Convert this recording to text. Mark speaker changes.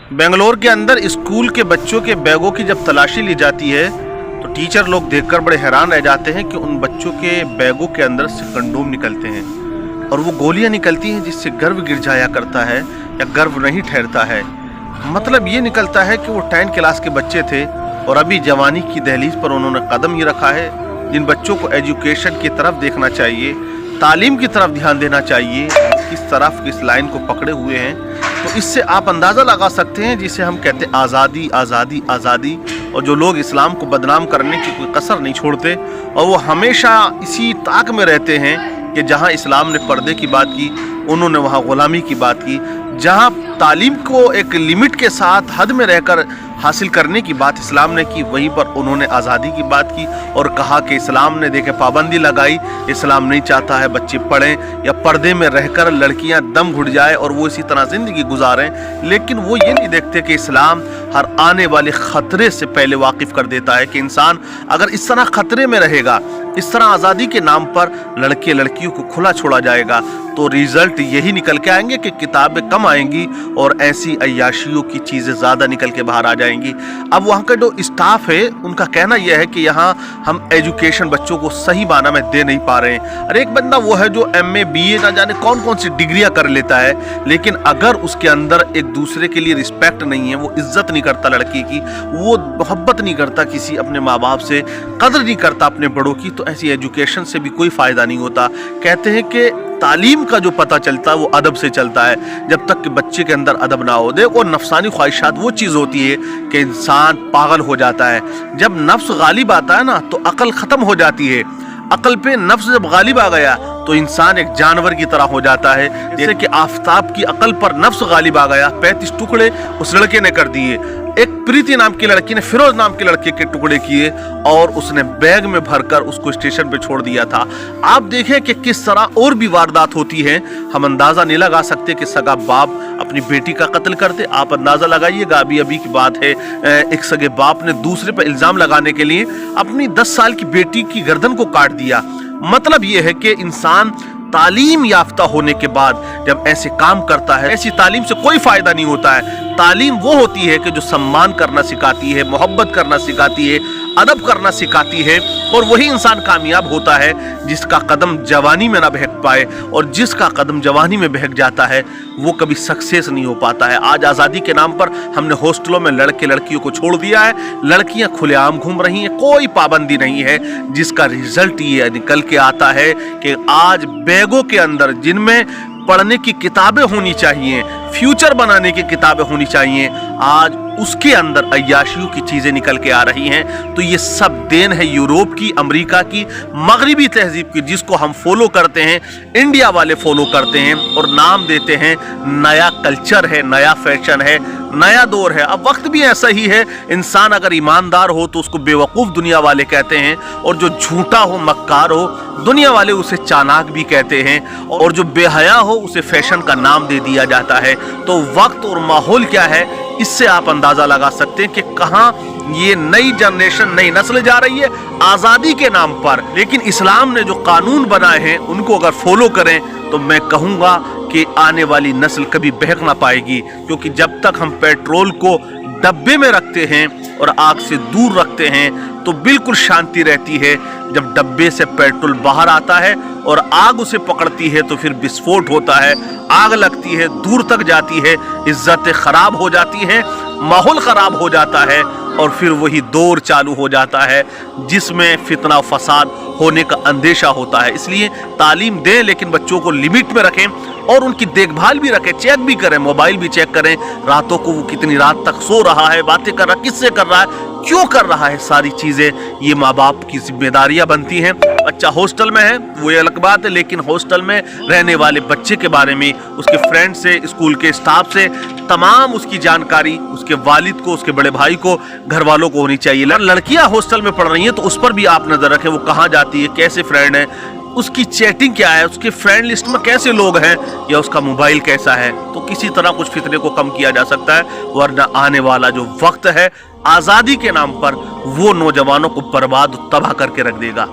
Speaker 1: बेंगलोर के अंदर स्कूल के बच्चों के बैगों की जब तलाशी ली जाती है तो टीचर लोग देखकर बड़े हैरान रह जाते हैं कि उन बच्चों के बैगों के अंदर से कंडोम निकलते हैं और वो गोलियां निकलती हैं जिससे गर्भ गिर जाया करता है या गर्भ नहीं ठहरता है। मतलब ये निकलता है कि वो 10 क्लास के बच्चे थे और अभी जवानी की दहलीज पर उन्होंने कदम ही रखा है। जिन बच्चों को एजुकेशन की तरफ देखना चाहिए, तालीम की तरफ ध्यान देना चाहिए, किस तरफ किस लाइन को पकड़े हुए हैं, तो इससे आप अंदाज़ा लगा सकते हैं जिसे हम कहते हैं आज़ादी आज़ादी आज़ादी। और जो लोग इस्लाम को बदनाम करने की कोई कसर नहीं छोड़ते और वो हमेशा इसी ताक में रहते हैं कि जहाँ इस्लाम ने पर्दे की बात की उन्होंने वहाँ ग़ुलामी की बात की, जहाँ तालीम को एक लिमिट के साथ हद में रहकर हासिल करने की बात इस्लाम ने की, वहीं पर उन्होंने आज़ादी की बात की और कहा कि इस्लाम ने देखे पाबंदी लगाई, इस्लाम नहीं चाहता है बच्चे पढ़ें या पर्दे में रहकर लड़कियां दम घुट जाए और वो इसी तरह ज़िंदगी गुजारें। लेकिन वो ये नहीं देखते कि इस्लाम हर आने वाले ख़तरे से पहले वाकिफ़ कर देता है कि इंसान अगर इस तरह ख़तरे में रहेगा, इस तरह आज़ादी के नाम पर लड़के लड़कियों को खुला छोड़ा जाएगा तो रिज़ल्ट यही निकल के आएंगे कि किताबें कम आएंगी और ऐसी अय्याशियों की चीज़ें ज़्यादा निकल के बाहर आ जाएंगी। अब वहाँ का जो स्टाफ है उनका कहना यह है कि यहाँ हम एजुकेशन बच्चों को सही माना में दे नहीं पा रहे हैं। और एक बंदा वो है जो MA BA ना जाने कौन कौन सी डिग्रियाँ कर लेता है, लेकिन अगर उसके अंदर एक दूसरे के लिए रिस्पेक्ट नहीं है, वो इज्जत नहीं करता लड़की की, वो मोहब्बत नहीं करता किसी अपने माँ बाप से, कदर नहीं करता अपने बड़ों की, तो ऐसी एजुकेशन से भी कोई फ़ायदा नहीं होता। कहते हैं कि तालीम का जो पता चलता है वो अदब से चलता है। जब तक कि बच्चे के अंदर अदब ना हो, देखो नफसानी ख्वाहिशात वो चीज़ होती है कि इंसान पागल हो जाता है। जब नफ्स गालिब आता है ना तो अकल ख़त्म हो जाती है। अकल पे नफ्स जब गालिब आ गया तो इंसान एक जानवर की तरह हो जाता है। जैसे कि आफताब की अकल पर नफ्स गालिब आ गया, 35 टुकड़े उस लड़के ने कर दिए। एक प्रीति नाम की लड़की ने फिरोज नाम के लड़के के टुकड़े किए और उसने बैग में भरकर उसको स्टेशन पे छोड़ दिया था। आप देखें कि किस तरह और भी वारदात होती है। हम अंदाज़ा नहीं लगा सकते कि सगा बाप अपनी बेटी का कत्ल करते। आप अंदाज़ा लगाइएगा, अभी की बात है, एक सगे बाप ने दूसरे पर इल्ज़ाम लगाने के लिए अपनी 10 साल की बेटी की गर्दन को काट दिया। मतलब यह है कि इंसान तालीम याफ्ता होने के बाद जब ऐसे काम करता है, ऐसी तालीम से कोई फायदा नहीं होता है। तालीम वो होती है कि जो सम्मान करना सिखाती है, मोहब्बत करना सिखाती है, अदब करना सिखाती है, और वही इंसान कामयाब होता है जिसका कदम जवानी में ना बहक पाए, और जिसका कदम जवानी में बहक जाता है वो कभी सक्सेस नहीं हो पाता है। आज आज़ादी के नाम पर हमने हॉस्टलों में लड़के लड़कियों को छोड़ दिया है, लड़कियां खुलेआम घूम रही हैं, कोई पाबंदी नहीं है, जिसका रिजल्ट ये निकल के आता है कि आज बैगों के अंदर जिनमें पढ़ने की किताबें होनी चाहिए, फ्यूचर बनाने की किताबें होनी चाहिए, आज उसके अंदर अय्याशियों की चीज़ें निकल के आ रही हैं। तो ये सब देन है यूरोप की, अमेरिका की, मगरिबी तहजीब की, जिसको हम फॉलो करते हैं, इंडिया वाले फॉलो करते हैं और नाम देते हैं नया कल्चर है, नया फैशन है, नया दौर है। अब वक्त भी ऐसा ही है, इंसान अगर ईमानदार हो तो उसको बेवकूफ़ दुनिया वाले कहते हैं, और जो झूठा हो, मक्कार हो, दुनिया वाले उसे चालाक भी कहते हैं, और जो बेहया हो उसे फैशन का नाम दे दिया जाता है। तो वक्त और माहौल क्या है, इससे आप अंदाज़ा लगा सकते हैं कि कहाँ ये नई जनरेशन, नई नस्ल जा रही है आज़ादी के नाम पर। लेकिन इस्लाम ने जो कानून बनाए हैं उनको अगर फॉलो करें तो मैं कहूँगा कि आने वाली नस्ल कभी बहक ना पाएगी, क्योंकि जब तक हम पेट्रोल को डब्बे में रखते हैं और आग से दूर रखते हैं तो बिल्कुल शांति रहती है। जब डब्बे से पेट्रोल बाहर आता है और आग उसे पकड़ती है तो फिर विस्फोट होता है, आग लगती है, दूर तक जाती है, इज्जतें खराब हो जाती हैं, माहौल खराब हो जाता है, और फिर वही दौर चालू हो जाता है जिसमें फितना फसाद होने का अंदेशा होता है। इसलिए तालीम दें लेकिन बच्चों को लिमिट में रखें और उनकी देखभाल भी रखें, चेक भी करें, मोबाइल भी चेक करें, रातों को वो कितनी रात तक सो रहा है, बातें कर रहा है, किससे कर रहा है, क्यों कर रहा है, सारी चीज़ें ये माँ बाप की जिम्मेदारियाँ बनती हैं। बच्चा हॉस्टल में है वो ये अलग बात है, लेकिन हॉस्टल में रहने वाले बच्चे के बारे में उसके फ्रेंड से, स्कूल के स्टाफ से तमाम उसकी जानकारी उसके वालिद को, उसके बड़े भाई को, घर वालों को होनी चाहिए। लड़कियां हॉस्टल में पढ़ रही हैं तो उस पर भी आप नजर रखें, वो कहाँ जाती है, कैसे फ्रेंड है, उसकी चैटिंग क्या है, उसके फ्रेंड लिस्ट में कैसे लोग हैं, या उसका मोबाइल कैसा है। तो किसी तरह कुछ फितने को कम किया जा सकता है, वरना आने वाला जो वक्त है आज़ादी के नाम पर वो नौजवानों को बर्बाद तबाह करके रख देगा।